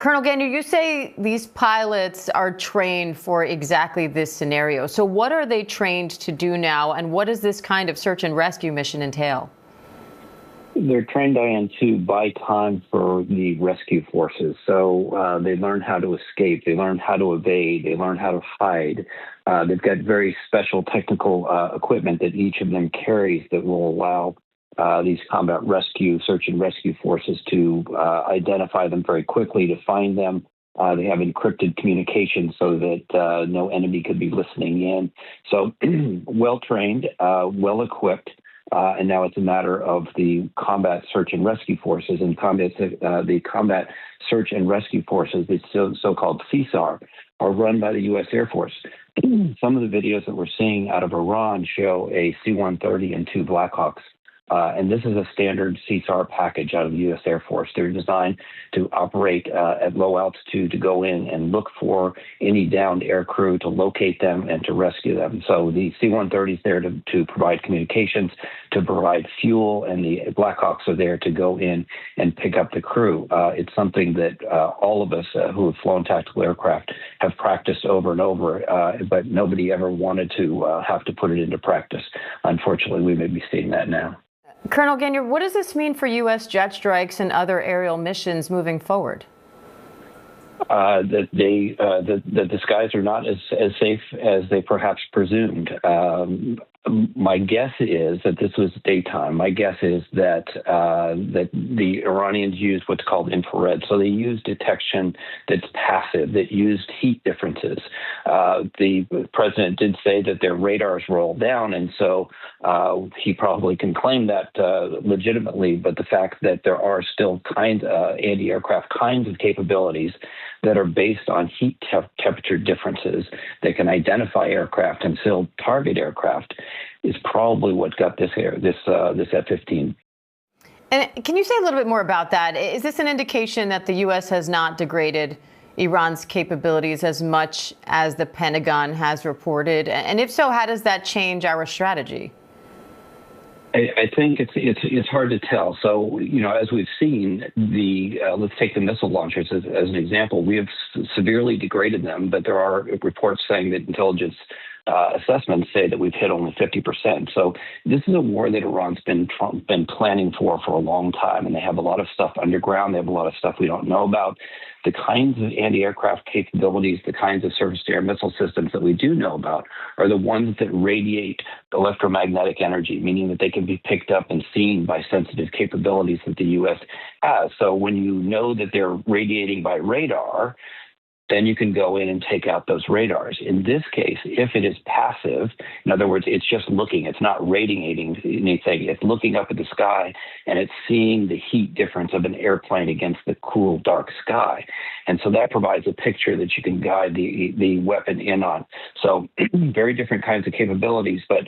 Colonel Gander, you say these pilots are trained for exactly this scenario. So what are they trained to do now, and what does this kind of search and rescue mission entail? They're trained, Diane, to buy time for the rescue forces. So they learn how to escape, they learn how to evade, they learn how to hide. They've got very special technical equipment that each of them carries that will allow these combat rescue, search and rescue forces to identify them very quickly, to find them. They have encrypted communication so that no enemy could be listening in. So well trained, well equipped. And now it's a matter of the combat search and rescue forces and the combat search and rescue forces, the so-called CSAR, are run by the U.S. Air Force. Some of the videos that we're seeing out of Iran show a C-130 and two Blackhawks. And this is a standard CSAR package out of the U.S. Air Force. They're designed to operate at low altitude, to go in and look for any downed air crew, to locate them and to rescue them. So the C-130 is there to provide communications, to provide fuel, and the Blackhawks are there to go in and pick up the crew. It's something that all of us who have flown tactical aircraft have practiced over and over, but nobody ever wanted to have to put it into practice. Unfortunately, we may be seeing that now. Colonel Gander, what does this mean for U.S. jet strikes and other aerial missions moving forward? That the skies are not as safe as they perhaps presumed. My guess is that this was daytime. My guess is that that the Iranians used what's called infrared. So they used detection that's passive, that used heat differences. The president did say that their radars roll down, and so he probably can claim that legitimately. But the fact that there are still anti-aircraft kinds of capabilities that are based on heat temperature differences that can identify aircraft and still target aircraft is probably what got this F-15. And can you say a little bit more about that? Is this an indication that the U.S. has not degraded Iran's capabilities as much as the Pentagon has reported? And if so, how does that change our strategy? I think it's hard to tell. So, as we've seen, let's take the missile launchers as an example. We have severely degraded them, but there are reports saying that intelligence assessments say that we've hit only 50%. So this is a war that Iran's been planning for a long time, and they have a lot of stuff underground. They have a lot of stuff we don't know about. The kinds of anti-aircraft capabilities, the kinds of surface-to-air missile systems that we do know about are the ones that radiate electromagnetic energy, meaning that they can be picked up and seen by sensitive capabilities that the U.S. has. So when you know that they're radiating by radar, then you can go in and take out those radars. In this case, if it is passive, in other words, it's just looking, it's not radiating anything, it's looking up at the sky and it's seeing the heat difference of an airplane against the cool, dark sky. And so that provides a picture that you can guide the weapon in on. So very different kinds of capabilities, but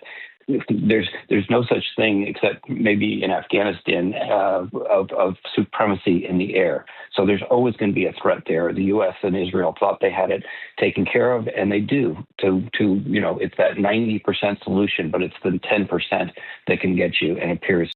there's no such thing except maybe in Afghanistan of supremacy in the air. So there's always going to be a threat there. The U.S. and Israel thought they had it taken care of, and they do. It's that 90% solution, but it's the 10% that can get you and appears